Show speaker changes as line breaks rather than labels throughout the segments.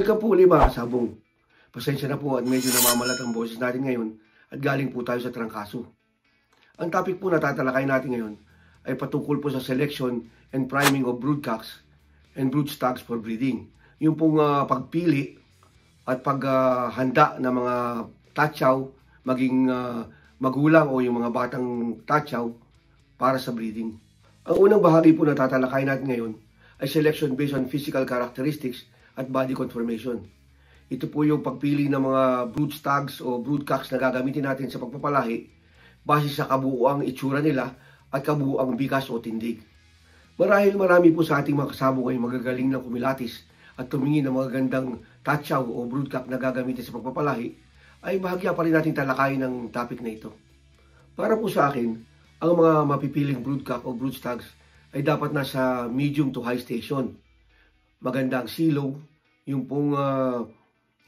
Welcome po ulit mga kasabong. Pasensya na po at medyo namamalat ang boses natin ngayon at galing po tayo sa trangkaso. Ang topic po na tatalakay natin ngayon ay patungkol po sa selection and priming of broodcocks and broodstags for breeding. Yung pong pagpili at paghanda ng mga tatsaw, maging magulang o yung mga batang tatsaw para sa breeding. Ang unang bahagi po na tatalakay natin ngayon ay selection based on physical characteristics at body conformation. Ito po yung pagpili ng mga broodstags o broodcocks na gagamitin natin sa pagpapalahi base sa kabuuang itsura nila at kabuuang bigas o tindig. Marahil marami po sa ating mga kasabong ay magagaling ng kumilatis at tumingin ng mga gandang tatsaw o broodcock na gagamitin sa pagpapalahi, ay bahagya pa rin natin talakayin ng topic na ito. Para po sa akin, ang mga mapipiling broodcock o broodstags ay dapat nasa medium to high station. Maganda ang silong, yung pong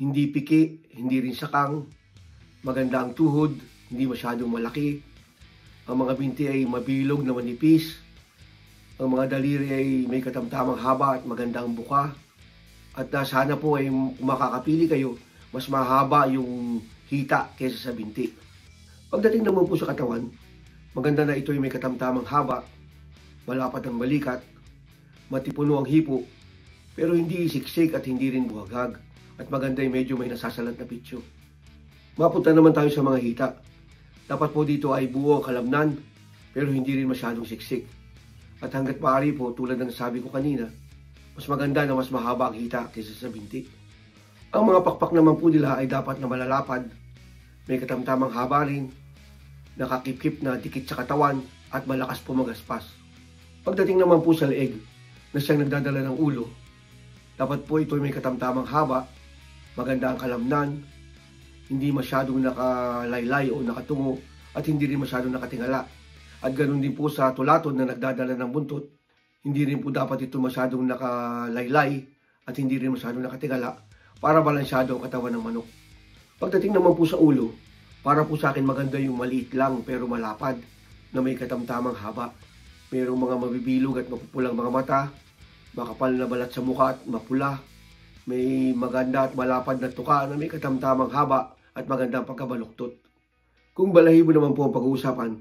hindi piki, hindi rin sakang, maganda ang tuhod, hindi masyadong malaki, ang mga binti ay mabilog na manipis, ang mga daliri ay may katamtamang haba at magandang buka, at sana po ay makakapili kayo, mas mahaba yung hita kaysa sa binti. Pagdating naman po sa katawan, maganda na ito ay may katamtamang haba, malapad ang balikat, matipuno ang hipo, pero hindi siksik at hindi rin buhaghag, at maganda ay medyo may nasasalat na pitsyo. Mapunta naman tayo sa mga hita. Dapat po dito ay buo ang kalamnan, pero hindi rin masyadong siksik. At hanggat maaari po, tulad ng sabi ko kanina, mas maganda na mas mahaba ang hita kaysa sa binti. Ang mga pakpak naman po nila ay dapat na malalapad, may katamtamang haba rin, nakakipkip na dikit sa katawan, at malakas po magaspas. Pagdating naman po sa leeg, na siyang nagdadala ng ulo, dapat po ito may katamtamang haba, maganda ang kalamnan, hindi masyadong nakalaylay o nakatungo, at hindi rin masyadong nakatingala. At ganoon din po sa tulatod na nagdadala ng buntot, hindi rin po dapat ito masyadong nakalaylay at hindi rin masyadong nakatingala para balansyado ang katawan ng manok. Pagdating naman po sa ulo, para po sa akin maganda yung maliit lang pero malapad na may katamtamang haba. Mayroong mga mabibilog at mapupulang mga mata, makapal na balat sa mukha at mapula, may maganda at malapad na tuka na may katamtamang haba at magandang pagkabaluktot. Kung balahibo naman po ang pag-uusapan,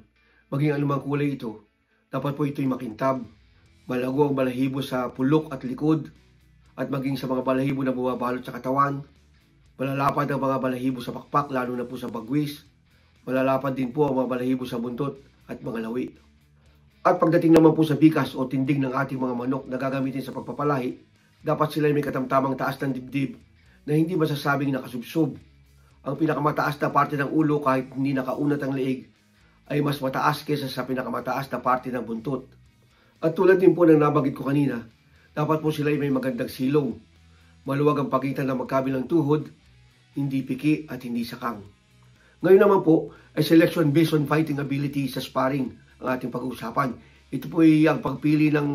maging anumang kulay ito, dapat po ito'y makintab, malago ang balahibo sa pulok at likod, at maging sa mga balahibo na bumabalot sa katawan, malalapad ang mga balahibo sa pakpak lalo na po sa bagwis, malalapad din po ang mga balahibo sa buntot at mga lawi. At pagdating naman po sa bikas o tindig ng ating mga manok na gagamitin sa pagpapalahi, dapat sila may katamtamang taas ng dibdib na hindi masasabing nakasubsob. Ang pinakamataas na parte ng ulo kahit hindi nakaunat ang leeg ay mas mataas kaysa sa pinakamataas na parte ng buntot. At tulad din po ng nabanggit ko kanina, dapat po sila ay may magandang silong, maluwag ang pagitan ng magkabilang tuhod, hindi piki at hindi sakang. Ngayon naman po ay selection based on fighting ability sa sparring ang ating pag-uusapan. Ito po ay ang pagpili ng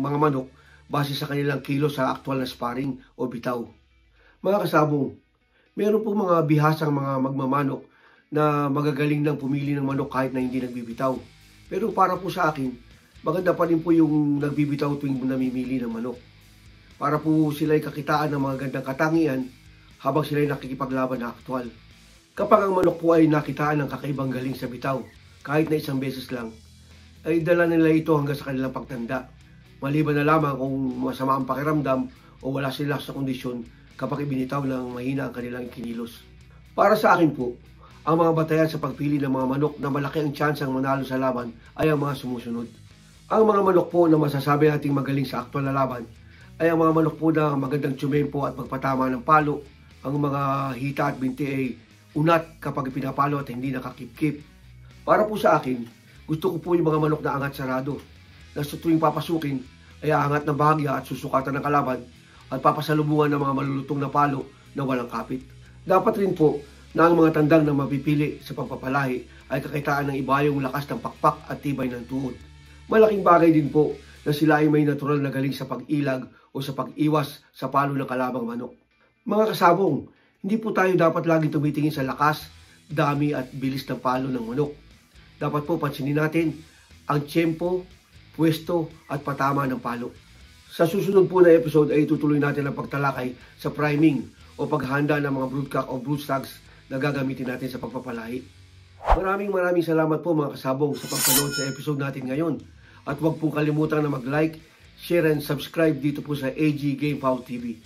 mga manok base sa kanilang kilo sa aktual na sparring o bitaw. Mga kasabong, meron po mga bihasang mga magmamanok na magagaling ng pumili ng manok kahit na hindi nagbibitaw. Pero para po sa akin, maganda pa rin po yung nagbibitaw tuwing namimili ng manok. Para po sila ay kakitaan ng mga gandang katangian habang sila ay nakikipaglaban na aktual. Kapag ang manok po ay nakitaan ng kakaibang galing sa bitaw, kahit na isang beses lang, ay dala nila ito hanggang sa kanilang pagtanda. Maliban na lamang kung masama ang pakiramdam o wala sila sa kondisyon kapag ibinitaw ng mahina ang kanilang kinilos. Para sa akin po, ang mga batayan sa pagpili ng mga manok na malaki ang tsansang manalo sa laban ay ang mga sumusunod. Ang mga manok po na masasabi nating magaling sa aktual na laban ay ang mga manok po na magandang tsumempo at magpatama ng palo. Ang mga hita at binti ay unat kapag pinapalo at hindi nakakipkip. Para po sa akin, gusto ko po yung mga manok na angat sarado, na sa tuwing papasukin ay aangat ng bahagya at susukatan ng kalaban at papasalubungan ng mga malulutong na palo na walang kapit. Dapat rin po na ang mga tandang na mapipili sa pagpapalahi ay kakitaan ng ibayong lakas ng pakpak at tibay ng tuhod. Malaking bagay din po na sila ay may natural na galing sa pag-ilag o sa pag-iwas sa palo ng kalabang manok. Mga kasabong, hindi po tayo dapat laging tumitingin sa lakas, dami at bilis ng palo ng manok. Dapat po pansinin natin ang tiyempo, pwesto at patama ng palo. Sa susunod po na episode ay tutuloy natin ang pagtalakay sa priming o paghahanda ng mga broodcock o broodstags na gagamitin natin sa pagpapalahi. Maraming salamat po mga kasabong sa pagpanood sa episode natin ngayon. At huwag pong kalimutan na mag-like, share and subscribe dito po sa AG Game Fowl TV.